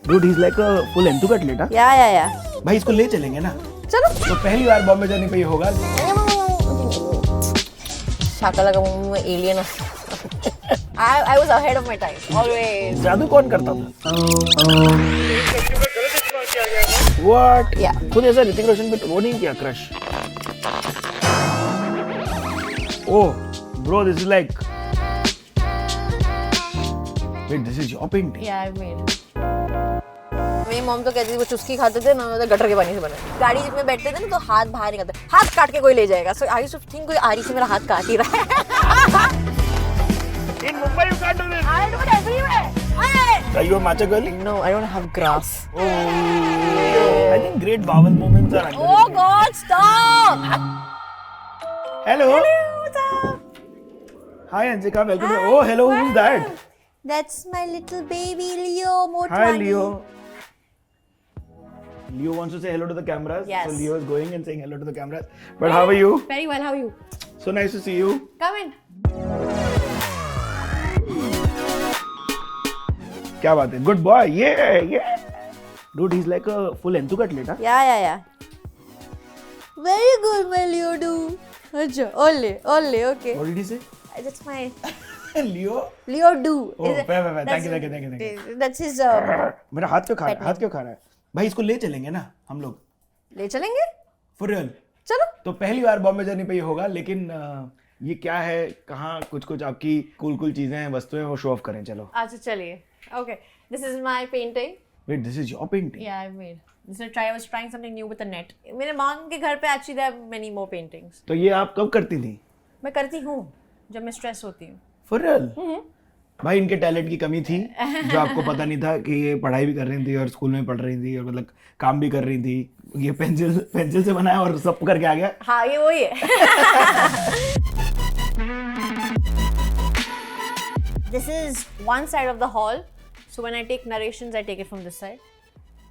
Dude, he's like a full entu cutlet, huh? या भाई इसको ले चलेंगे ना? चलो तो पहली बार बॉम्बे जाने पे ये होगा। शाकाला का मुंह alien I was ahead of my time always. जादू कौन करता था? What? Yeah. खुद ऐसा ऋतिक रोशन पे वो नहीं किया crush? Oh, bro, this is like. Wait, this is your painting? Yeah, I've made. मेरी मॉम तो कहती थी वो चुस्की खाते थे ना तो गटर के पानी से बने। गाड़ी में बैठते थे ना तो हाथ बाहर निकलते, हाथ काट के कोई ले जाएगा। So I used to think कोई आरी से मेरा हाथ काट ही रहा है। In Mumbai, you can't do this. I do it everywhere. Are you a matcha girl? No, I don't have grass. I think great bowel moments are underrated. Oh God, stop! Hello. Hello. Hi, Anshika. Welcome. Oh, hello. Who's that? That's my little baby Leo Motwani. Hi, Leo. Leo wants to say hello to the cameras. Yes. So Leo is going and saying hello to the cameras. But how are you? Very well. How are you? So nice to see you. Come in. क्या बात है? Good boy. Yeah. Dude, he's like a full entu cutlet, huh? Yeah. Very good, my Leo do. अच्छा, ole, okay. What did he say? That's my Leo. Leo do. Oh, fair. Thank you. That's his. मेरा हाथ क्यों खा रहा है? भाई इसको ले चलेंगे ना हम लोग? ले चलेंगे? For real. चलो. तो पहली बार बॉम्बे जाने पे ये होगा, लेकिन ये क्या है, कहाँ कुछ आपकी कूल चीजें हैं, वस्तुएं, वो शो ऑफ करें। चलो। अच्छा चलिए. Okay, this is my painting. Wait, this is your painting? Yeah, I've made. I was trying something new with the net. मेरे मॉम के घर पे actually there are many more paintings. तो ये आप कब करती थी? मैं करती हूँ जब मैं स्ट्रेस होती हूँ. For real? भाई इनके टैलेंट की कमी थी जो आपको पता नहीं था कि ये पढ़ाई भी कर रही थी और स्कूल में पढ़ रही थी और मतलब काम भी कर रही थी। ये पेंसिल से बनाया और सब करके आ गया। हाँ ये वही है। This is one side of the hall. So when I take narrations, I take it from this side.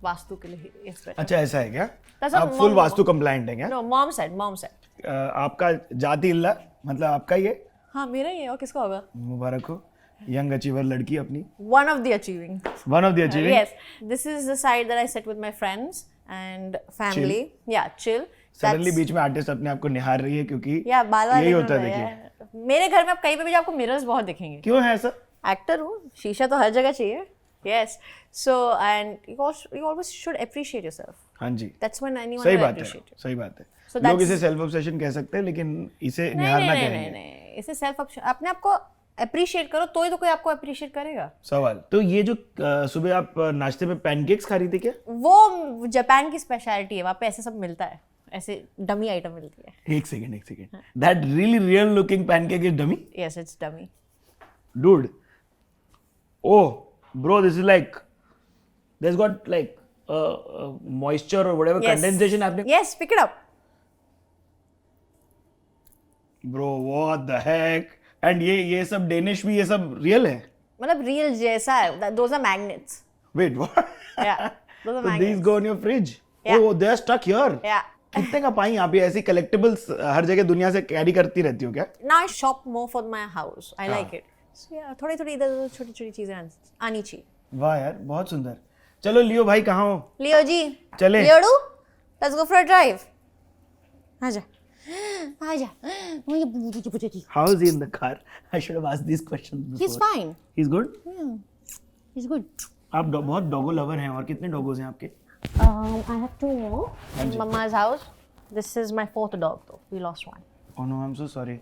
Vastu के लिए इस पर। अच्छा ऐसा है क्या? That's आप what full mom- vastu compliant है क्या? No, mom said. आपका जाति इल्ला मतलब आपका ये हाँ मेरा ही है और किसका होगा? मुबारक हो, यंग अचीवर लड़की अपनी। One of the achieving. One of the achieving. Yes, this is the side that I sit with my friends and family. Yeah, chill. Suddenly बीच में आर्टिस्ट अपने आप को निहार रही है क्योंकि बाल यही होता है। देखिए मेरे घर में आप कहीं पे भी आपको मिरर्स बहुत दिखेंगे। क्यों है ऐसा? एक्टर हूँ, शीशा तो हर जगह चाहिए। Yes, so and you always should appreciate yourself. हाँ जी, That's when anyone सही will बात है, appreciate you. सही बात है। So लोग that's- इसे सेल्फ ऑब्सेशन कह सकते हैं, लेकिन इसे निहारना कहेंगे। नहीं, इसे सेल्फ अपने आप को अप्रिशिएट करो तो ही तो कोई आपको अप्रिशिएट करेगा। सवाल तो ये जो सुबह आप नाश्ते में पैनकेक्स खा रही थी क्या? वो जापान की स्पेशलिटी है, वहाँ पे ऐसे सब मिलता है, ऐसे डमी आइटम मिलती है। एक second that really real looking pancake is dummy? Yes, it's dummy. Dude, oh bro, this is like there's got like moisture or whatever Yes. condensation happening. Yes, pick it up. Bro, what the heck? And ये सब Danish भी ये सब real है? मतलब real जैसा है। Those are magnets. Wait, what? Yeah, those are So these magnets. go in your fridge? Yeah. Oh, they are stuck here. Yeah. कितने का पाई यहाँ पे ऐसी कलेक्टिबल्स हर जगह दुनिया से कैरी करती रहती हो क्या? Now I shop more for my house. I like it. So yeah, थोड़ी इधर छोटी चीजें आनी चाहिए। वाह यार, बहुत सुंदर। चलो लियो भाई कहाँ हो? लियो जी, चले। लियोडू, let's go for a drive. आजा। How is he in the car? I should have asked these questions before. He's fine. He's good? Yeah, he's good. आप बहुत डॉगो लवर हैं और कितने डॉगोज हैं आपके? I have two more. In Mama's house. This is my fourth dog though. We lost one. Oh no, I'm so sorry.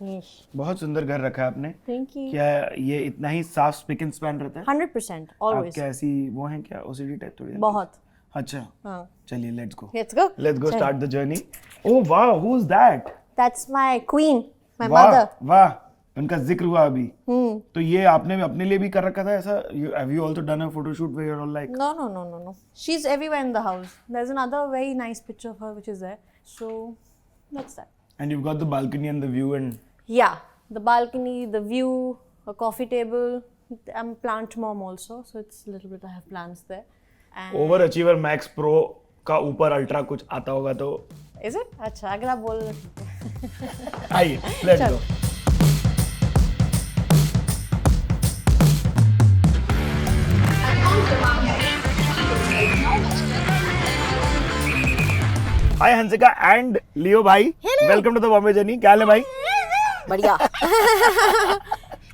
Yes. बहुत सुंदर घर रखा है आपने। Thank you. क्या ये इतना ही साफ स्पिक एंड स्पैन रहता है? 100%. आप Always. क्या ऐसी वो हैं क्या OCD टाइप थोड़ी? बहुत. अच्छा, हाँ. चलिए let's go. Let's go. Start the journey. Oh वाह, who is that? That's my queen, my वाह mother. वाह, उनका जिक्र हुआ अभी। तो ये आपने अपने लिए भी कर रखा था ऐसा? Have you also done a photo shoot where you're all like? No. She's everywhere in the house. There's another very nice picture of her which is there. So that's that. And you've got the balcony and the view and Yeah, the balcony, the view, a coffee table. I'm plant mom also, so it's a little bit I have plants there. And over achiever max pro का ऊपर ultra कुछ आता होगा तो is it? अच्छा, अगर आप बोल आइए लेट्स चलो। गो। हाय हंसिका एंड लियो भाई, welcome to the Bombay journey. क्या हाल है भाई? बढ़िया।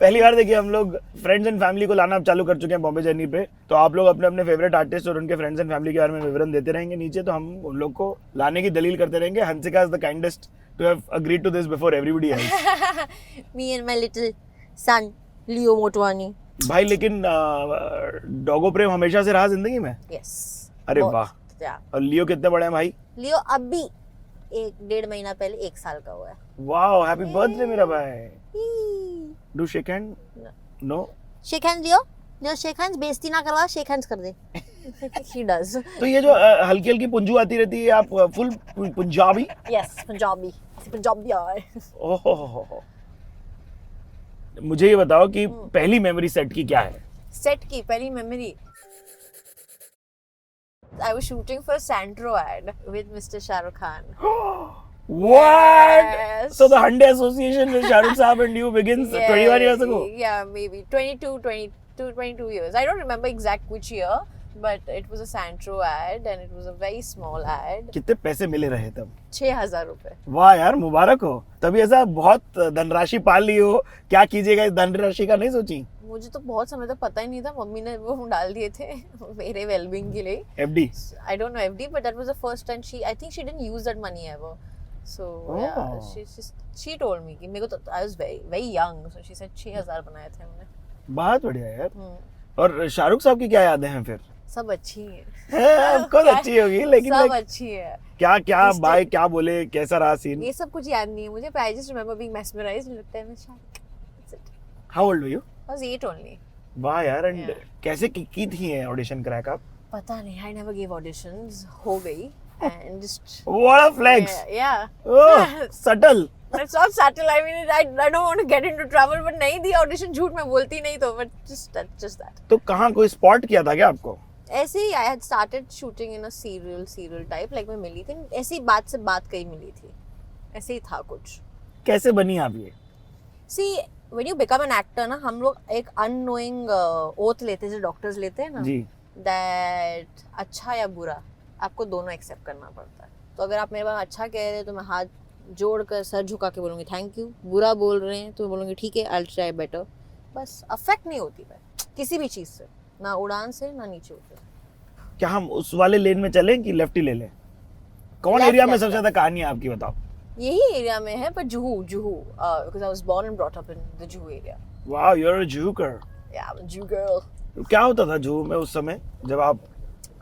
पहली बार देखिए हम लोग फ्रेंड्स एंड फैमिली को लाना चालू कर चुके हैं बॉम्बे जर्नी पे। तो आप लोग अपने अपने फेवरेट आर्टिस्ट और उनके फ्रेंड्स एंड फैमिली के बारे में विवरण देते रहेंगे नीचे, तो हम उन लोग को लाने की दलील करते रहेंगे। Hansika is the kindest to have agreed to this before everybody else. Me and my little son, Leo Motwani. भाई लेकिन डॉगो प्रेम हमेशा से रहा जिंदगी में? Yes. अरे बहुत, वाह। yeah. और लियो कितने बड़े हैं भाई? लियो अभी 1-1.5 महीना पहले 1 साल का हुआ है। वाओ, हैप्पी बर्थडे मेरा भाई। Do shake hand? No. Shake hands लियो, लियो शेक हैंड्स, बेइज्जती ना करवा, शेक हैंड्स कर दे। He does. तो ये जो हल्की हल्की पुंजू आती रहती है, आप फुल पंजाबी? Yes, पंजाबी। पंजाबी आए। ओहो। मुझे ये बताओ कि पहली मेमोरी सेट की क्या है? सेट की पहली memory, I was shooting for Santro ad with Mr. Shah Rukh Khan. What? Yes. So the Hyundai association with Shah Rukh Saab and you begins 21 years ago? Yeah, maybe 22 years. I don't remember exact which year, but it was a Santro ad and it was a very small ad. कितने पैसे मिले रहे तब? 6,000 रुपए। वाह यार, मुबारक हो। तभी ऐसा बहुत धनराशि पाल ली हो। क्या कीजिएगा इस धनराशि का नहीं सोची? मुझे तो बहुत समय तक पता ही नहीं था, मम्मी ने वो डाल दिए थे मेरे वेलबींग के लिए। FD? I don't know FD, but that was the first time I think she didn't use that money ever. So yeah, she told me कि मेरे को तो I was very young, so she said 6,000 बनाए थे हमने। बहुत बढ़िया यार। और शाहरुख साहब की क्या यादें हैं फिर? सब अच्छी हैं। ऑफकोर्स अच्छी होगी, लेकिन सब अच्छी है। क्या भाई क्या बोले, कैसा रहा सीन? ये सब कुछ याद नहीं है मुझे, I just remember being mesmerized and लगता है मैं शायद। How old were you? I was 8 only. वाह यार। And Yeah. कैसे की थी ऑडिशन क्रैक आप? पता नहीं, I never gave auditions, हो गई and just What a flex. yeah. Oh, subtle. It's not subtle. I mean, I don't want to get into trouble, but नहीं दी audition, झूठ में बोलती नहीं तो, but just that. तो कहाँ कोई स्पॉट किया था क्या आपको? ऐसे ही I had started shooting in a serial type, like मैं मिली थी, ऐसी बात से बात कहीं मिली थी, ऐसे ही था कुछ। कैसे बनी आप ये? See, when you become an actor ना, हम लोग एक unknowing oath लेते हैं, जैसे डॉक्टर्स लेते हैं ना, जी। that अच्छा या बुरा आपको दोनों एक्सेप्ट करना पड़ता है। तो अगर आप मेरे पास अच्छा कह रहे हैं तो मैं हाथ जोड़कर सर झुका के बोलूँगी थैंक यू, बुरा बोल रहे हैं तो मैं बोलूँगी ठीक है, I'll try better। बस अफेक्ट नहीं होती मैं किसी भी चीज़ से, ना उड़ान से ना नीचे उतर। क्या हम उस वाले लेन में चलें कि लेफ्ट ही ले लें? कौन Left, एरिया में left, सबसे ज्यादा कहानी है आपकी, बताओ? यही एरिया में है, पर Juhu because I was born and brought up in the Juhu area. Wow, you are a Juhu girl. Yeah, I'm a Jew girl. क्या होता था जू में उस समय जब आप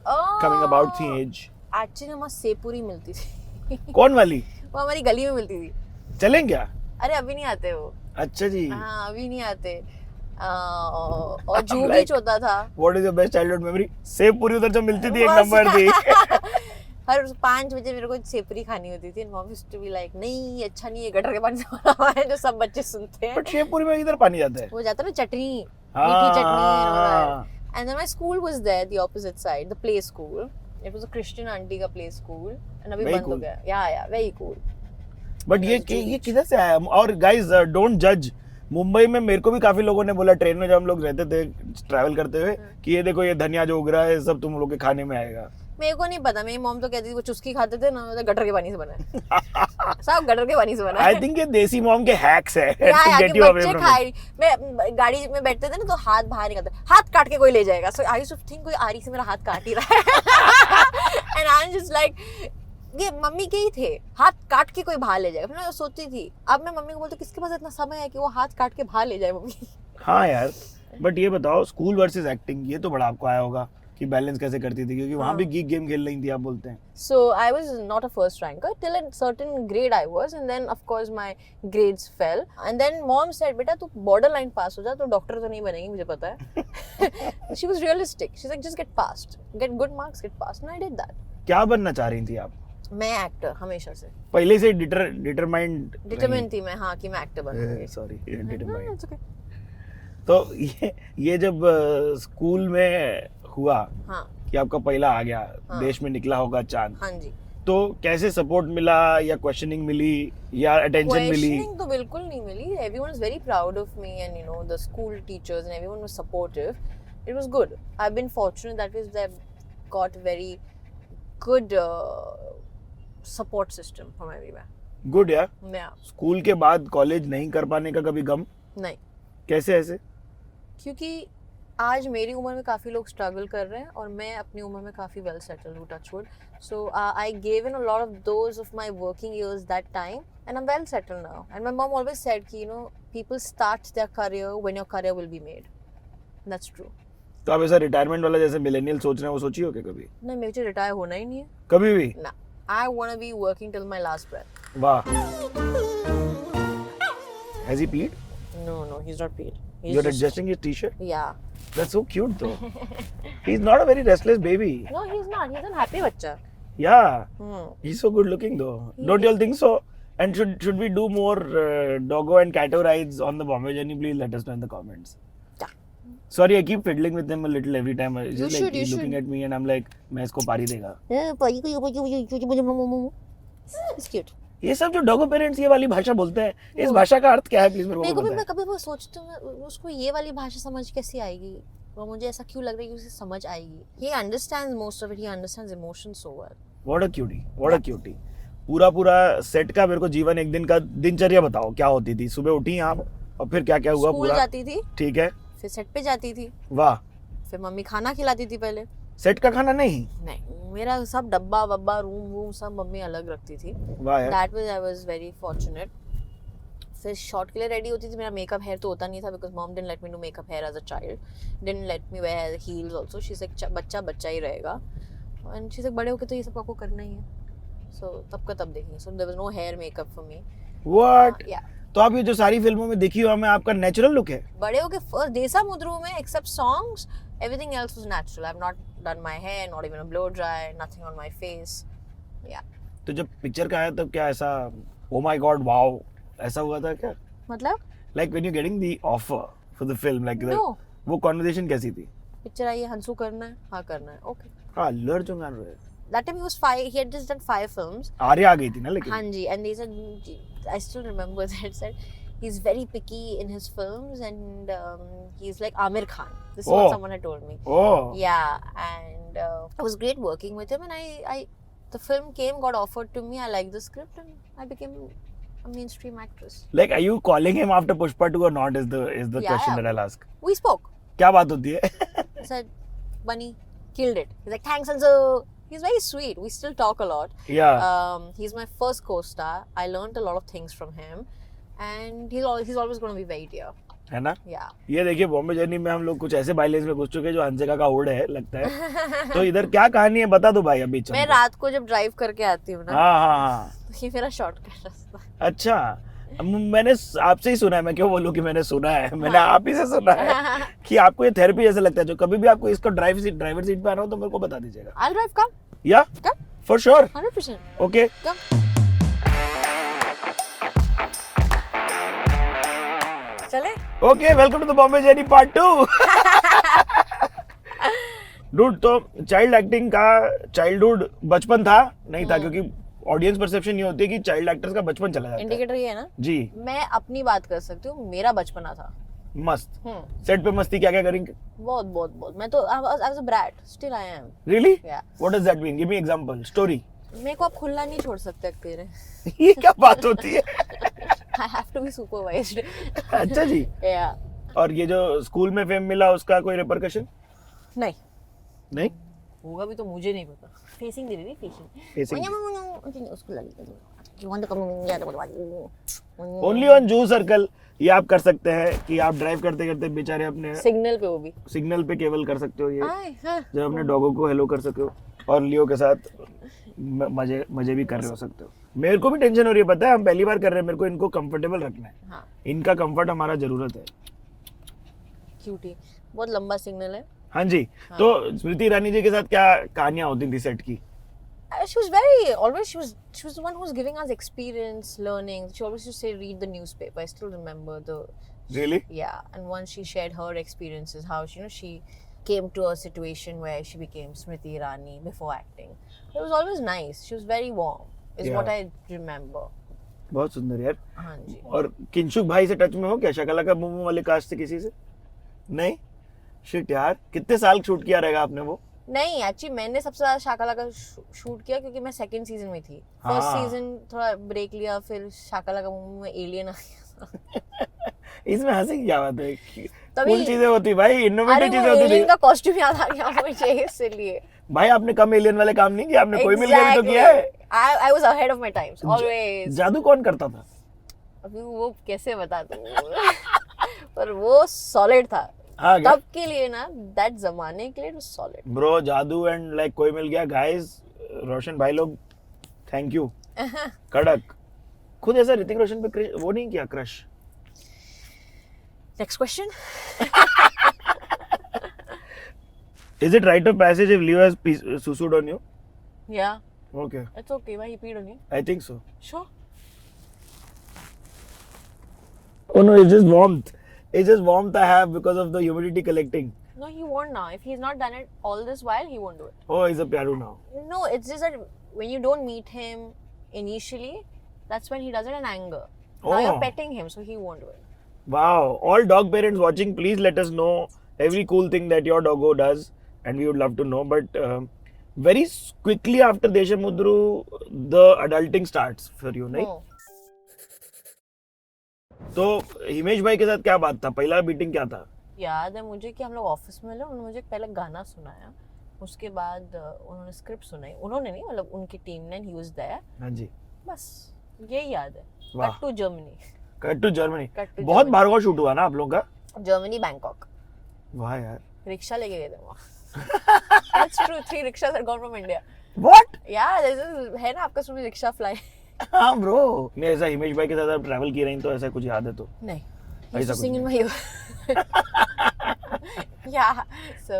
कमिंग अबाउट थी एज? एक्चुअली हमारे सेवपुरी मिलती थी। कौन वाली? वो हमारी गली में मिलती थी। चलें क्या? अरे अभी नहीं आते वो। अच्छा जी। हाँ अभी नहीं आते। और जू बीच होता था। What is your best childhood memory? Sev puri उधर जो मिलती थी, एक नंबर थी। हर 5 बजे मेरे को सेवपुरी खानी होती थी। Mom used to be like नहीं अच्छा नहीं है, गटर के पानी से बना हुआ है, जो सब बच्चे सुनते हैं। बट सेवपुरी में इधर पानी जाता है। वो जाता है ना चटनी, हाँ, मीठी चटनी। And then my school was there, the opposite side, the play school. It was a Christian auntie का play school, and अभी बंद हो गया। Yeah, very cool. बट ये किधर से आया? और गाइस डोंट जज। मुंबई में मेरे को भी काफी लोगों ने बोला ट्रेन में जब हम लोग रहते थे ट्रैवल करते हुए कि ये देखो ये धनिया जो उग रहा है सब तुम लोग के खाने में आएगा। मेरे को नहीं पता, मेरी मॉम तो कहती थी वो चुस्की खाते थे ना, तो गटर के पानी से बना है। सब गटर के पानी से बना है। आई थिंक ये देसी मॉम के हैक्स है या to get you away बच्चे from खाए। it. मैं गाड़ी में बैठते थे ना तो हाथ बाहर निकलते, हाथ काट के कोई ले जाएगा। सो आई यूज्ड टू थिंक कोई आरी से मेरा हाथ काट ही रहा है। And I am just like ये मम्मी के ही थे, हाथ काट के कोई बाहर ले जाएगा। फिर मैं सोचती थी, अब मैं मम्मी को बोलती किसके पास इतना समय है कि वो हाथ काट के बाहर ले जाए मम्मी। हाँ यार, बट ये बताओ स्कूल वर्सेस एक्टिंग, ये तो बड़ा आपको आया होगा कि बैलेंस कैसे करती थी, क्योंकि वहाँ भी गीक गेम खेल रही थी आप बोलते हैं। So I was not a first ranker till a certain grade I was, and then of course my grades fell, and then mom said बेटा तू borderline पास हो जा तो डॉक्टर तो नहीं बनेगी, मुझे पता है। She was realistic. She's like just get passed, get good marks, get passed, and I did that. क्या बनना चाह रही थी आप? मैं एक्टर हमेशा से पहले से डिटरमाइंड थी मैं, हाँ कि मैं एक्टर बनूंगी। सॉरी हाँ, डिटरमाइंड। it's okay. तो ये जब स्कूल में हुआ हाँ कि आपका पहला आ गया, हाँ। देश में निकला होगा चांद, हाँ जी। तो कैसे सपोर्ट मिला या क्वेश्चनिंग मिली या अटेंशन मिली? Questioning तो बिल्कुल नहीं मिली। Everyone was very proud of me, and you know the school teachers and everyone was supportive. It was good. I've been fortunate that is that got very good support system from everywhere. Good यार. Yeah. School के बाद college नहीं कर पाने का कभी गम? नहीं, कैसे ऐसे? क्योंकि आज मेरी उम्र में काफ़ी लोग स्ट्रगल कर रहे हैं और मैं अपनी उम्र में काफ़ी वेल सेटल्ड हूँ, touch wood. So I gave in a lot of those of my working years that time and I am well settled now. And my mom always said कि people start their career when your career will be made. That's true. तो आप ऐसा retirement वाला जैसे millennial सोच रहे हैं वो सोची हो क्या कभी? नहीं, मेरे को रिटायर होना ही नहीं है कभी भी? ना. I want to be working till my last breath. वाह. Has he peed? No, he's not paid. He's You're just- adjusting his t-shirt? Yeah. That's so cute though. He's not a very restless baby. No, he's not. He's a happy बच्चा. Yeah. Hmm. He's so good looking though. Don't you all think so? And should we do more doggo and catto rides on the Bombay journey? Please let us know in the comments. Yeah. Sorry, I keep fiddling with him a little every time. It's You just should, like he's you looking should. at me and I'm like, मैं इसको पारी देगा. It's cute. ये सब जो Doggo parents ये वाली भाषा बोलते हैं, इस भाषा का अर्थ क्या है प्लीज मेरे मेरे को को भी, मैं बताएं. कभी वो सोचती हूँ, उसको ये वाली भाषा समझ कैसे आएगी. वो मुझे ऐसा क्यों लग रहा है कि उसे समझ आएगी. He understands most of it. He understands emotions so well. What a cutie. What a cutie. पूरा सेट का मेरे को जीवन एक दिन का दिनचर्या बताओ, क्या होती थी? सुबह उठी आप और फिर क्या क्या हुआ स्कूल पूरा? जाती थी, ठीक है. फिर सेट पे जाती थी, वाह. फिर मम्मी खाना खिलाती थी पहले. सेट का खाना नहीं? नहीं, मेरा सब डब्बा वब्बा रूम वूम सब मम्मी अलग रखती थी. वाह यार. That was I was very fortunate. फिर शॉट के लिए रेडी होती थी. मेरा मेकअप हेयर तो होता नहीं था because mom didn't let me do makeup hair as a child. Didn't let me wear heels also. She said बच्चा बच्चा ही रहेगा. एंड शी सेड बड़े होके तो ये सब आपको करना ही है. सो तब का तब देखेंगे. So there was no hair makeup for me. What? या तो आप ये जो सारी फिल्मों में देखी हो, हमें आपका नेचुरल लुक है? बड़े होके फर्स्ट देसा मुद्रू में except songs everything else was natural. I've not done my hair, not even a blow dry, nothing on my face. Yeah. तो जब पिक्चर का आया तब क्या ऐसा oh my god wow ऐसा हुआ था क्या? मतलब Like when you're getting the offer for the film, like No. वो conversation कैसी थी? पिक्चर आई है, हंसू करना है, हाँ करना है, okay. हाँ, लड़ जो गान रहे. That time he had just done 5 films. Arya आ गई थी ना लेकिन. हाँ जी, and they said, I still remember that said he's very picky in his films and he's like Amir Khan. This is what someone had told me. Oh. Yeah, and it was great working with him, and I the film came, got offered to me. I liked the script, and I became a mainstream actress. Like, are you calling him after Pushpa 2 or not? Is the Yeah, question yeah. that I'll ask. We spoke. क्या बात होती है? I said, Bunny, killed it. He's like, thanks, Ansu. He's very sweet. We still talk a lot. Yeah. He's my first co-star. I learned a lot of things from him, and he's always going to be very dear. है ना? Yeah. ये देखिए Bombay journey में हम लोग कुछ ऐसे बाइलेज में घुस चुके हैं जो हंसिका का होड़ है लगता है. तो इधर क्या कहानी है बता दो भाई अभी. चल मैं रात को जब ड्राइव करके आती हूँ ना, हाँ. तो ये मेरा शॉर्टकट रास्ता. अच्छा. मैंने आपसे ही सुना है. मैं क्यों बोलूँ कि मैंने सुना है. मैंने आप ही से सुना है कि आपको ये थेरेपी जैसे लगता है. जो कभी भी आपको इसको ड्राइवर सीट पे आना हो तो मेरे को बता दीजिएगा. I'll drive. Come. या Come. For sure. 100%. Okay. Come. चले. Okay, welcome to the Bombay journey part 2. Dude, तो चाइल्ड एक्टिंग का चाइल्डहुड बचपन था नहीं था? क्योंकि ऑडियंस परसेप्शन ये होती है कि चाइल्ड एक्टर्स का बचपन चला जाता है. इंडिकेटर ये है ना. जी. मैं अपनी बात कर सकती हूँ. मेरा बचपना था. मस्त. सेट पे मस्ती क्या क्या करेंगे? बहुत. मैं तो I was a brat. Still I am. Really? Yeah. What does that mean? Give me example, story. मेरे को आप खुला नहीं छोड़ सकते अकेले. ये क्या बात होती है? I have to be supervised. अच्छा जी. Yeah. और ये जो स्कूल में फेम मिला उसका कोई रिपरकशन? नहीं. नहीं. होगा भी तो मुझे नहीं पता. फेसिंग दे रही फेसिंग. फेसिंग. उसको लगी. You want to come in? Only on जू सर्कल ये आप कर सकते हैं कि आप ड्राइव करते करते बेचारे अपने सिग्नल पे वो भी. सिग्नल पे केवल कर सकते हो ये. हाँ. जब अपने डॉगो को हेलो कर सके हो और लियो के साथ मजे भी कर रहे हो सकते हो. मेरे को भी टेंशन हो रही है पता है. हम पहली बार कर रहे हैं. मेरे को इनको कंफर्टेबल रखना है. हाँ. इनका कंफर्ट हमारा जरूरत है. क्यूटी. बहुत लंबा सिग्नल है. हाँ जी. तो स्मृति ईरानी जी के साथ क्या कहानियां होती थी सेट की? She was very always she was the one who was giving us experience, learning. She always used to say read the newspaper. I still remember the. Really? Yeah, and once she shared her experiences, how she came to a situation where she became Smriti Irani before acting. It was always nice. She was very warm. Is Yeah. what I remember. बहुत सुंदर यार. हाँ जी. और किंशुक भाई से touch में हो क्या? शकला का मुंह वाले कास्ट से किसी से? नहीं. शिट यार, कितने साल शूट किया रहेगा आपने वो? नहीं एक्चुअली मैंने सबसे ज्यादा शाकालाका शूट किया क्योंकि मैं सेकंड सीजन में थी. फर्स्ट हाँ. सीजन थोड़ा ब्रेक लिया, फिर शाकालाका मूवी में एलियन आ गया. इसमें हंसी की क्या बात है? तभी- कूल चीजें होती भाई, अरे इनोवेटिव वो चीजें होती एलियन थी का कॉस्ट्यूम याद आ गया मुझे इसलिए. भाई. आपने कम एलियन वाले काम नहीं किया, आपने कोई मिल गया भी तो किया है. I was ahead of my times always. जादू कौन करता था? अभी वो कैसे बता दूं. पर वो सॉलिड था हाँ क्या? तब के लिए ना, दैट जमाने के लिए सॉलिड. ब्रो जादू एंड लाइक कोई मिल गया गाइस. रोशन भाई लोग थैंक यू. कड़क. खुद ऐसा ऋतिक रोशन पे वो नहीं किया crush? Next question. Is it rite of passage if Leo has sued on you? या Okay, इट्स ओके भाई, he peed on you. I think so. Sure. Oh no, it's just warmth. It's just warmth I have because of the humidity collecting. No, he won't now. If he's not done it all this while, he won't do it. Oh, he's a pyaru now. No, it's just that when you don't meet him initially, that's when he does it in anger. Now Oh. you're petting him, so he won't do it. Wow. All dog parents watching, please let us know every cool thing that your doggo does, and we would love to know. But very quickly after Deshamudru, the adulting starts for you, नहीं? No. तो हिमेश भाई के साथ क्या बात था? पहला meeting क्या था? याद है मुझे कि हम लोग ऑफिस में मिले, उन्होंने मुझे पहले गाना सुनाया, उसके बाद उन्होंने स्क्रिप्ट सुनाई. उन्होंने नहीं, मतलब उनकी टीम ने, ही वाज देयर. हाँ जी. बस यही याद है. वाह. Cut to Germany. Cut to Germany. Cut to बहुत Germany. बार का शूट हुआ ना आप लोगों का? Germany Bangkok. वाह यार. रिक्शा लेके गए थे वहाँ. That's true. 3 rickshaws had gone from India. What? Yeah, है ना आपका सुनी रिक्शा फ्लाई. हाँ ब्रो. नहीं ऐसा हिमेश भाई के साथ आप ट्रैवल किए रही तो ऐसा कुछ याद है तो? नहीं. ऐसा Used to कुछ sing in नहीं. my ear. Yeah. So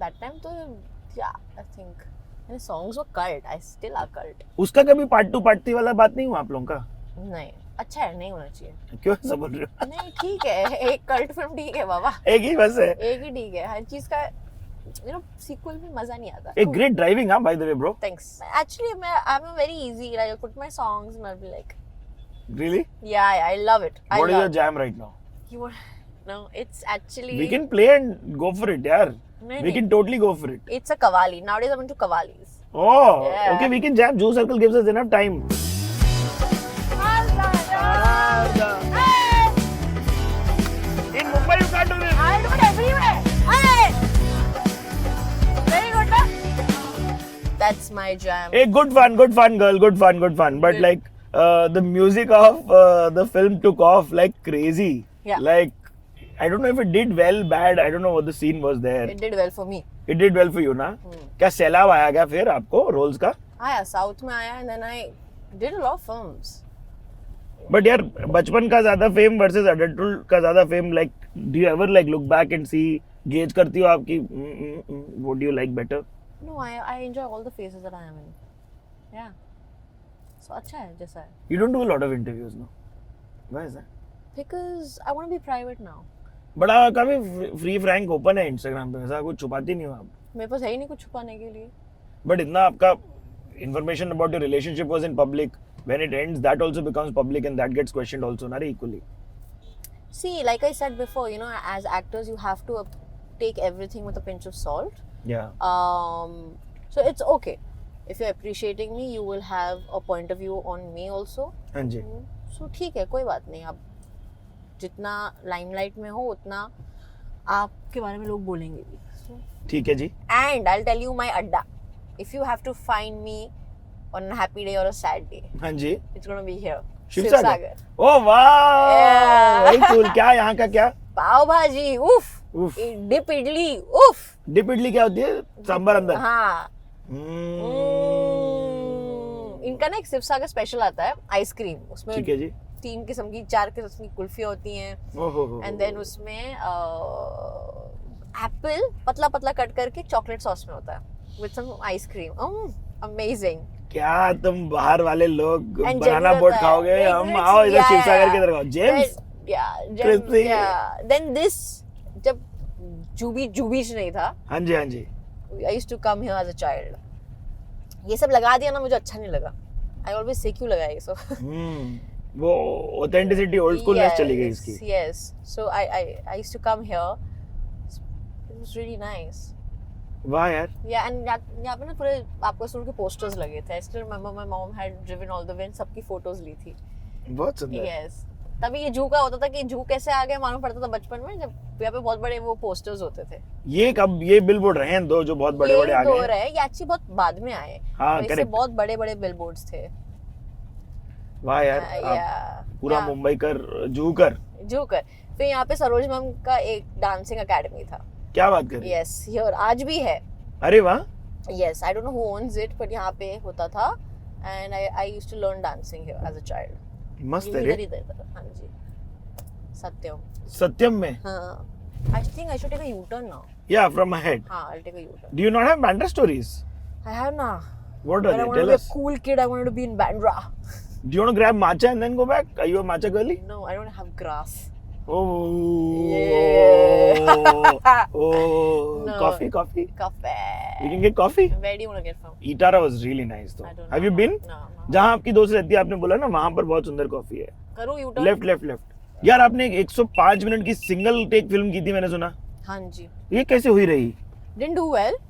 that time तो yeah, I think the songs were cult. I still are cult. उसका कभी पार्ट 2 पार्ट 3 वाला बात नहीं हुआ आप लोगों का? नहीं, अच्छा है, नहीं होना चाहिए. क्यों ऐसा बोल रहे हो? नहीं ठीक है, एक कल्ट फिल्म ठीक है बाबा. एक ही बस है. एक ही ठीक है. हर चीज का सीक्वल में मजा नहीं आता. एक ग्रेट ड्राइविंग हाँ by the way bro. Thanks. Actually, I'm a very easy. Like, I put my songs and I'll be like, Really? yeah, I love it. I What is love your jam right now? You want? No, it's actually. We can play and go for it यार. नहीं, We can totally go for it. It's a kawali. Nowadays, I'm into kawalis. Oh, Yeah. okay, we can jam. Zoo Circle gives us enough time. In Mumbai, you can't do this. I do it everywhere. Very good. Huh? That's my jam. Hey, good fun, girl. Good fun. But Good. like the music of the film took off like crazy. Yeah. Like I don't know if it did well, bad. I don't know what the scene was there. It did well for me. It did well for you ना? क्या सैलाब आया क्या फिर आपको roles का? आया south में आया and then I did a lot of films. But यार बचपन का ज्यादा फेम वर्सेस अडल्टहुड का ज्यादा fame, like do you ever like look back and see, gauge करती हो आपकी what do you like better? No, I enjoy all the phases that I am in. Yeah. So अच्छा है जैसा है. You don't do a lot of interviews now. Why is that? Because I want to be private now. बड़ा काफी free Frank open है Instagram पे, ऐसा कुछ छुपाती नहीं हो आप. मेरे पास है ही नहीं कुछ छुपाने के लिए. बट इतना आपका information about your relationship was in public, when it ends that also becomes public and that gets questioned also not equally. See, like I said before, you know, as actors, you have to take everything with a pinch of salt. Yeah. So it's okay. If you're appreciating me, you will have a point of view on me also. हाँ जी. So ठीक है, कोई बात नहीं. आप जितना limelight में हो उतना आपके बारे में लोग बोलेंगे भी. So, ठीक है जी. and I'll tell you my adda. If you have to find me on a happy day or a sad day, हाँ जी. it's gonna be here. Shivsagar. ओह वाह. Yeah. Very cool. क्या यहाँ का क्या? पाव भाजी, उफ. उफ. डिप इडली, उफ. डिप इडली क्या होती है? सांबर अंदर. हाँ. Hmm. इनका ना एक शिवसागर स्पेशल आता है, आइसक्रीम. उसमें ठीक है जी. 3 किस्म की 4 किस्म की कुल्फियाँ होती हैं. ओहो. एंड देन उसमें एप्पल पतला पतला कट करके चॉकलेट सॉस में होता है विद सम आइसक्रीम. अमेजिंग. क्या तुम बाहर वाले लोग And बनाना Jimmy बोट होता है. खाओगे, हम Exactly. आओ इधर Yeah, शिवसागर yeah. की तरफ. जेम्स. Crispy. देन दिस जब जूबीच नहीं था, हाँ जी हाँ जी. I used to come here as a child. ये सब लगा दिया ना, मुझे अच्छा नहीं लगा. I always say क्यों लगाया ये सब. वो ऑथेंटिसिटी ओल्ड स्कूलनेस चली गई इसकी. Yes. So I used to come here. It was really nice. वाह यार, या एंड यहाँ पे ना पूरे आपको सुन के पोस्टर्स लगे थे। I still remember my mom had driven all the way, सबकी फोटोज ली थी। बहुत सुंदर। यस, तभी ये जू का होता था कि जू कैसे आ गया मालूम पड़ता था बचपन में, जब यहाँ पे बहुत बड़े वो पोस्टर्स होते थे। ये कब, ये बिलबोर्ड रहे हैं दो जो बहुत बड़े बड़े आ दो गए? रहे, ये एक्चुअली बहुत बाद में आए। हाँ, इससे correct। बहुत बड़े बड़े बिलबोर्ड्स थे। वाह यार, आप या पूरा मुंबई कर, जू कर। जू कर। फिर यहाँ पे सरोज मैम का एक डांसिंग एकेडमी था। क्या बात कर रही है? यस, हियर आज भी है। अरे वाह, yes, I don't know who owns it, but यहाँ पे होता था and I used to learn dancing here as a child. मस्त है रे। इधर, हाँ जी, सत्यम। सत्यम में? हाँ, I think I should take a U turn now. या फ्रॉम अहेड। हाँ, I take a U turn. Do you not have Bandra stories? I have na. What But are I they? wanted to Tell be a us. cool kid. I wanted to be in Bandra. Do you want to grab matcha and then go back? Are you a matcha girly? No, I don't have grass. Oh. Yeah. Oh. No. Coffee, coffee. Cafe. You can get coffee. Where do you want to get from? Itara was really nice though. I don't Have know. you been? No. जहाँ आपकी दोस्त रहती है, आपने बोला ना वहाँ पर बहुत सुंदर कॉफी है। करूँ U turn? Left left left. यार आपने 105 मिनट की सिंगल टेक फिल्म की थी, मैंने सुना। हाँ जी। ये कैसे हुई रही? Didn't do well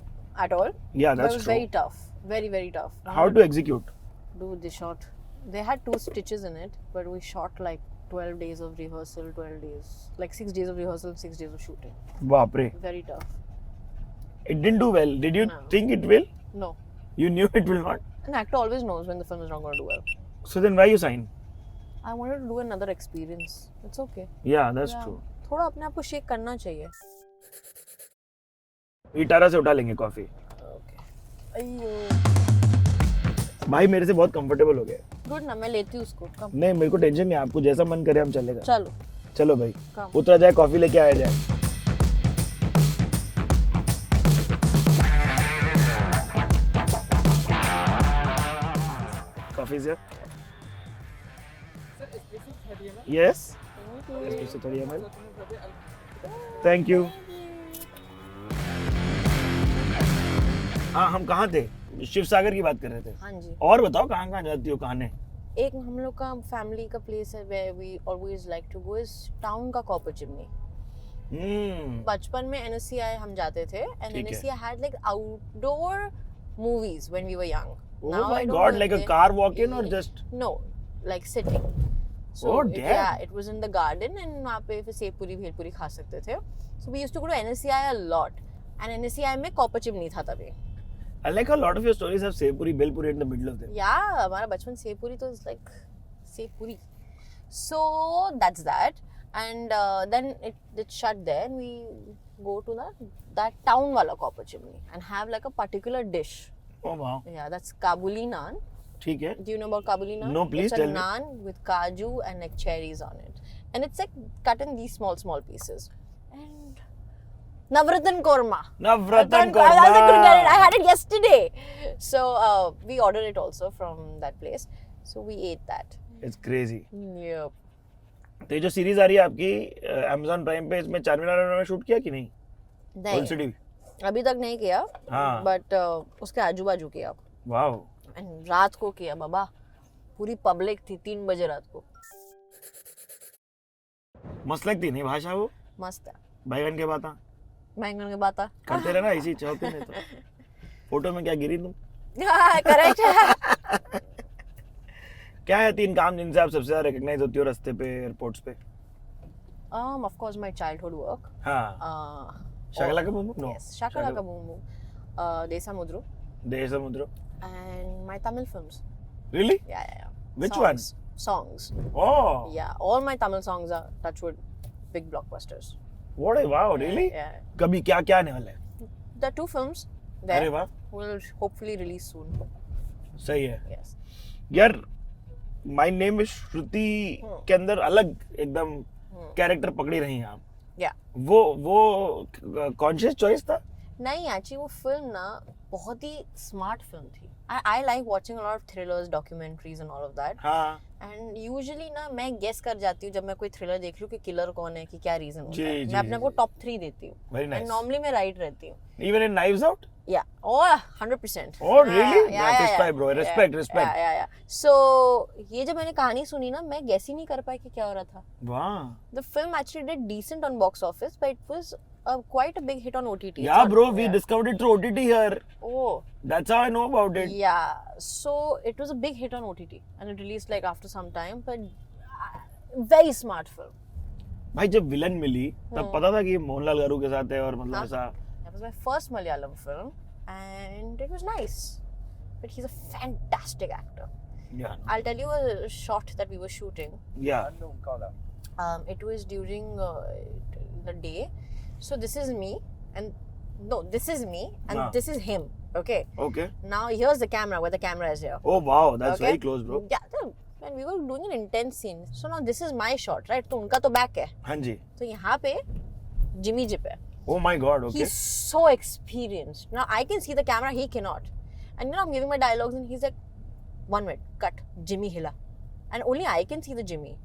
at all. Yeah, But that's it was true. very tough. Very, very tough. How to execute? Dude, they shot. They had 2 stitches in it, but we shot like 12 days of rehearsal, 12 days, like 6 days of rehearsal, 6 days of shooting. बाप रे। Very tough. It didn't do well. Did you No. think it will? No. You knew it will not. An actor always knows when the film is not going to do well. So then why you sign? I wanted to do another experience. It's okay. Yeah, that's Yeah. true. थोड़ा अपने आप को shake करना चाहिए. इटारा से उठा लेंगे coffee. Okay. अयो. भाई मेरे से बहुत कंफर्टेबल हो गया। Good ना, मैं लेती हूँ उसको. कम. नहीं, मेरे को टेंशन नहीं, आपको जैसा मन करे हम चलेगा। चलो. चलो भाई, कम. उतरा जाए, कॉफी लेके आया जाए। कॉफी से yes, espresso 30 ml। Thank you. हाँ, हम कहाँ थे? शिव सागर की बात कर रहे थे। हाँ जी. और बताओ कहाँ कहाँ जाती हो, कहाँ ने? एक हम लोग का फैमिली का प्लेस है where we always like to go is town का कॉपर चिमनी. बचपन में NSCI हम जाते थे and ठीक है। NSCI had like outdoor movies when we were young. Oh Now my I don't God, know like if a they- car walk-in or just? No, like sitting. So Oh, it, damn. yeah, it was in the garden and वहाँ पे फिर save पूरी भेल पूरी खा सकते थे. So we used to go to NSCI a lot and NSCI में कॉपर चिमनी था तभी. I like how a lot of your stories have Sevpuri, Belpuri in the middle of them. Yeah, हमारा बचपन सेव पूरी तो is like save पूरी. So that's that and then it shut there and we go to that town वाला copper chimney and have like a particular dish. Oh wow. Yeah, that's Kabuli naan. ठीक है। Do you know about Kabuli naan? No, please it's tell a me. naan with kaju and like cherries on it. And it's like cut in these small pieces. And Navratan korma. Navratan I korma. couldn't get it. I had it yesterday. So we ordered it also from that place. So we ate that. It's crazy. Yep. तो ये जो series आ रही है आपकी Amazon prime पे, इसमें चारमीनार में shoot किया कि नहीं? नहीं, Old City. अभी तक नहीं किया. हाँ। But उसके आजू बाजू किया. Wow. And रात को किया बाबा. पूरी पब्लिक थी 3 बजे रात को. मस्त लगती नहीं भाषा वो? मस्त है. बैगन के बाता बैंगन के बाता. करते रहना इसी चौक पे। नहीं तो फोटो में क्या गिरी तुम? करेक्ट है. क्या है 3 काम जिनसे आप सबसे ज्यादा रिकॉग्नाइज होती हो रास्ते पे, एयरपोर्ट्स पे? Of course, my childhood work. हाँ। शकला का boom? No. Yes, Shakala Ka Boom Boom. Desa Mudru. देश समुद्र। And my Tamil films. Really? Yeah. Which songs. Songs. Oh. Yeah, all my Tamil songs are Touchwood big blockbusters. What a wow, really? Yeah. कभी क्या क्या आने वाला है? There are 2 films अरे there. वाह, Will hopefully release soon. सही है। Yes. यार माय नेम इज श्रुति के अंदर अलग एकदम कैरेक्टर पकड़ी रही हैं आप। Yeah. वो कॉन्शियस चॉइस था? नहीं, एक्चुअली वो फिल्म ना बहुत ही स्मार्ट फिल्म थी. I like watching a lot of thrillers, documentaries and all of that. हाँ एंड यूजुअली ना मैं गेस कर जाती हूँ जब मैं कोई थ्रिलर देख लूँ कि किलर कौन है, कि क्या रीजन होता है. जी, मैं अपने को जी. टॉप 3 देती हूँ. Very nice. नॉर्मली मैं राइट रहती हूँ. Even in knives out? या ओह 100%. Oh, really? Satisfy, bro. Respect. या सो ये जब मैंने कहानी सुनी ना, मैं गेस ही नहीं कर पाई कि क्या हो रहा था. वाह। The film actually did decent on box office, but it was quite a big hit on OTT. It's Yeah, on- bro, we discovered it through OTT here. Oh, That's how I know about it. yeah. So it was a big hit on OTT, and it released like after some time. But very smart film. भाई जब villain मिली तब पता था कि ये मोहनलाल गारू के साथ है और मतलब ऐसा That was my first Malayalam film, and it was nice. But he's a fantastic actor. yeah I'll tell you a shot that we were shooting. yeah It was during the day. So this is me, and no, this is me, and Ah. this is him. Okay. okay Now here's the camera, where the camera is here. oh wow that's Okay. very close bro Yeah. And we were doing an intense scene. So now this is my shot, right? तो उनका तो back है. हाँ जी तो यहाँ पे Jimmy Jip है. oh my god okay He's so experienced. Now I can see the camera, he cannot. And I'm giving my dialogues, and he's like, 1 minute, cut, Jimmy hila. And only I can see the Jimmy.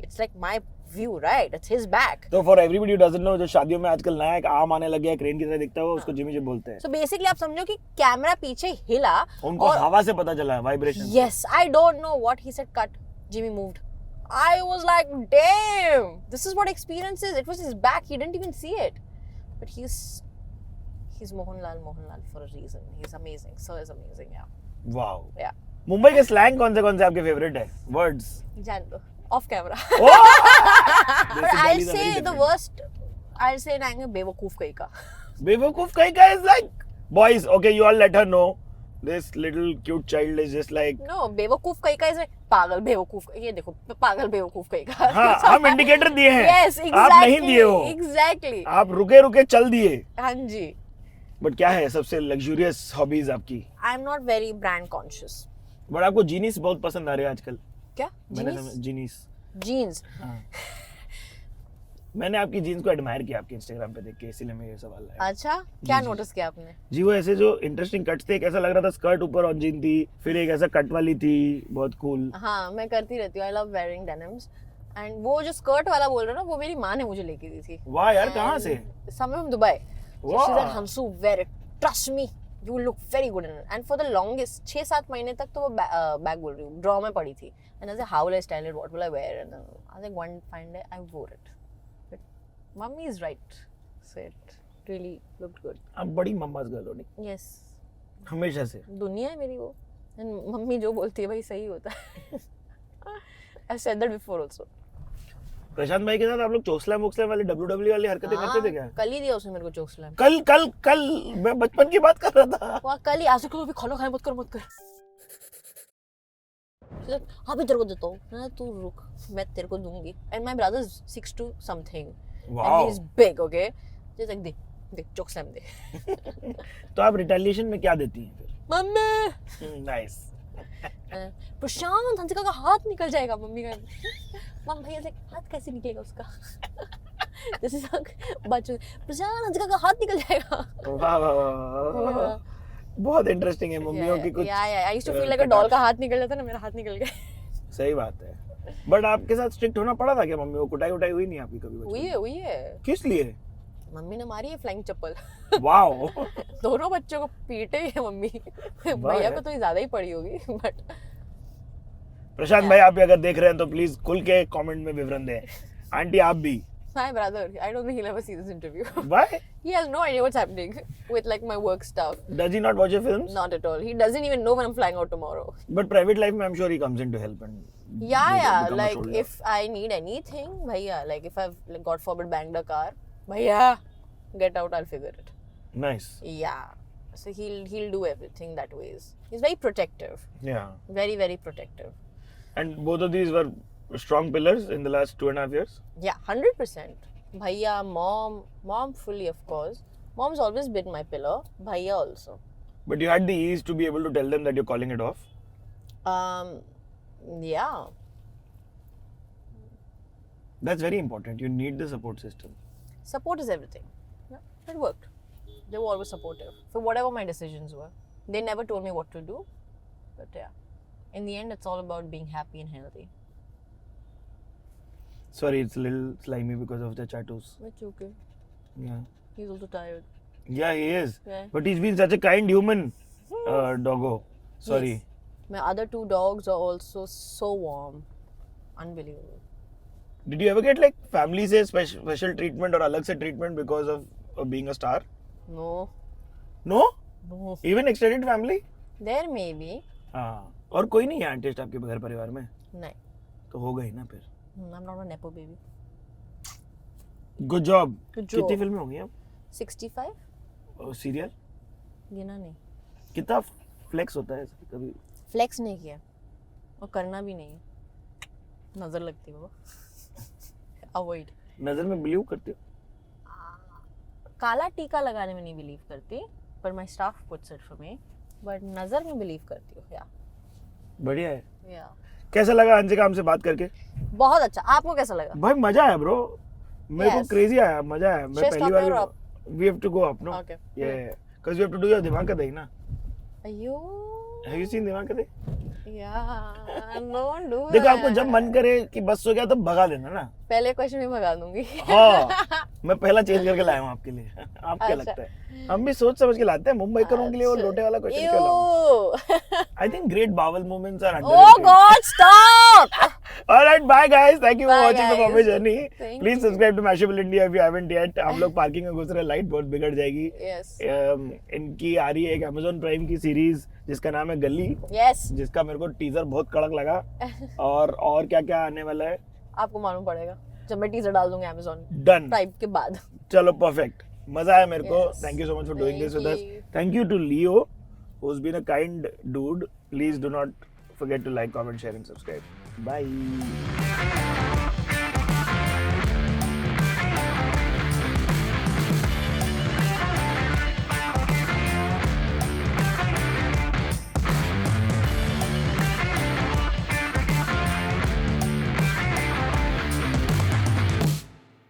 It's like my view, right? It's his back. तो for everybody who doesn't know जो शादियों में आजकल नया एक आम आने लग गया क्रेन की तरह दिखता है वो उसको जिमी जिप बोलते हैं So basically आप समझो कि कैमरा पीछे हिला. उनको हवा से पता चला है vibration Yes, I don't know what he said, cut, Jimmy moved. I was like, damn, this is what experience is. It was his back, he didn't even see it. But he's Mohanlal for a reason. He's amazing. Sir is amazing, yeah. Wow Yeah. Mumbai के slang कौन से आपके favourite है words जान लो, off camera. But But I'll say the worst, I'll say नाएंगे बेवकूफ कहीं का. बेवकूफ कहीं का is like boys okay you all let her know this little cute child is just like No, बेवकूफ कहीं का is like पागल बेवकूफ. ये देखो पागल बेवकूफ कहीं का. हाँ हम इंडिकेटर दिए हैं Yes, exactly. आप नहीं दिए हो Exactly. आप रुके रुके चल दिए हाँ जी. बट क्या है सबसे लग्जूरियस हॉबीज आपकी I'm not very brand conscious. But आपको जीनिस बहुत पसंद आ रहे हैं आजकल क्या? जीनिस Jeans. मैंने आपकी जीन्स को एडमायर किया आपके इंस्टाग्राम पे देख के इसीलिए मैं ये सवाल लाया अच्छा, क्या नोटिस किया आपने? जी वो ऐसे जो इंटरेस्टिंग कट्स थे एक ऐसा लग रहा था स्कर्ट ऊपर ऑन जीन थी फिर एक ऐसा कट वाली थी बहुत कूल हाँ, मैं करती रहती हूँ. I love wearing denims. And वो जो स्कर्ट वाला बोल रहे हो ना, वो मेरी माँ ने मुझे लेके दी थी. वाह यार कहाँ से Somewhere from Dubai. So she Wow. said, Hansu, wear it. Trust me. You will look very good in it. And for the longest, 6-7 महीने तक तो वो बैग बोल रही हूँ, ड्रॉ में पड़ी थी. And I said, how will I style it? What will I wear? And I think one fine day I wore it. But mummy is right. So it really looked good. आप बड़ी mama's girl हो नहीं Yes. हमेशा से दुनिया है मेरी वो. And मम्मी जो बोलती है भाई सही होता है. I've said that before also. प्रशांत भाई के साथ आप लोग चोसला मोक्सला वाली WWE वाली हरकतें करते थे क्या कल ही दिया उसने मेरे को चोक स्लैम. कल मैं बचपन की बात कर रहा था वहाँ कल ही आज को भी खाना खाए मत कर. हाँ भी तेरे को देता हूँ. ना तू रुक, मैं तेरे को दूंगी. And my brother is 6'2" something. Wow. And he's big, okay? Just like they choke slam दे. तो आप रिटेलिएशन में क्या देती हैं फिर मम्मी. नाइस प्रशांत हंसिका का हाथ निकल जाएगा. मम्मी का मम भैया से हाथ कैसे निकलेगा उसका. जैसे बच्चों प्रशांत हंसिका का हाथ निकल जाएगा. वाह वाह वाह बहुत इंटरेस्टिंग है मम्मियों की कुछ I used to feel like a doll का हाथ निकल जाता ना, मेरा हाथ निकल गया. सही बात है बट आपके साथ स्ट्रिक्ट होना पड़ा था क्या मम्मी को कुटाई उटाई हुई नहीं आपकी कभी बचपन में? हुई है. किस लिए मम्मी ने मारी है फ्लाइंग चप्पल. वाओ दोनों बच्चों को पीटे ही है मम्मी. भैया को तो ज्यादा ही पड़ी होगी. बट प्रशांत भाई आप भी अगर देख रहे हैं तो प्लीज खुल के कमेंट में विवरण दें आंटी आप भी my brother, I don't think he'll ever see this interview. why He has no idea what's happening with like my work stuff. does he not watch your films Not at all. He doesn't even know when I'm flying out tomorrow. but private life में I'm sure he comes in to help and Yeah. become a Like soldier. if I need anything, bhaiya, like if I've like, God forbid banged a car, bhaiya, get out, I'll figure it. nice Yeah. So he'll do everything that ways. He's very protective. yeah Very, very protective. and both of these were strong pillars in the last 2.5 years Yeah, 100%. Bhaiya, mom fully of course. Mom's always been my pillar. Bhaiya also. but you had the ease to be able to tell them that you're calling it off Yeah. that's very important you need the support system Support is everything. Yeah, it worked. They were always supportive for whatever my decisions were. They never told me what to do, but yeah. In the end, it's all about being happy and healthy. sorry it's a little slimy because of the tattoos It's okay. yeah He's also tired. yeah he is Yeah. but he's been such a kind human doggo sorry Yes. My other 2 dogs are also so warm. Unbelievable. Did you ever get like family से special treatment और अलग से treatment because of being a star? No, No? no. Even extended family? There may be. हाँ. और कोई नहीं है artist आपके घर परिवार में? नहीं. तो हो गई ना फिर. I'm not a nepo baby. Good job. Good job. कितनी फिल्में होंगी अब? 65? और सीरियल? गिना नहीं. कितना फ्लेक्स होता है कभी? फ्लेक्स नहीं किया और करना भी नहीं है. नजर लगती है बाबा. अवॉइड. नजर में बिलीव करते हो? काला टीका लगाने में नहीं बिलीव करती, पर my staff puts it for me, but नजर में बिलीव करती हूँ. या बढ़िया है. या कैसा लगा अंशिका हमसे बात करके? बहुत अच्छा. आपको कैसा लगा? भाई मजा आया ब्रो. मेरे को Yes. क्रेजी आया, मजा आया. मैं Should I पहली stop or bar up? we have to go up, no? Okay. Yeah. Because you have to do your दिमाग का दही ना. अयो. Have you seen दिमाग का दही? यार डोंट डू. देखो आपको जब मन करे कि बस हो गया तो भगा देना ना. पहले क्वेश्चन में भगा दूंगी. हाँ. मैं पहला चेंज करके लाया हूँ आपके लिए. आपको क्या अच्छा. लगता है? हम भी सोच समझ के लाते हैं. मुंबई करों के लिए वो लोटे वाला क्वेश्चन क्यों लाऊं? I think great bowel movements are Oh underrated. God, stop! All right, bye guys. Thank you for Bye, watching the guys. Bombay Journey. Thank Please you. subscribe to Mashable India if you haven't yet. हम लोग parking में घुस रहे हैं, light बहुत बिगड़ जाएगी. Yes. इनकी आ रही है एक Amazon Prime की सीरीज जिसका नाम है गली, Yes. जिसका मेरे को टीजर बहुत कड़क लगा. और क्या क्या आने वाला है. आपको मालूम पड़ेगा जब मैं टीजर डाल दूंगी Amazon डन. प्राइम के बाद. चलो परफेक्ट. मजा आया मेरे को. Yes. Thank you so much for doing Thank this with us. you. Thank you to Leo, who's been a kind dude. Please do not forget to like, comment, share and subscribe. Bye.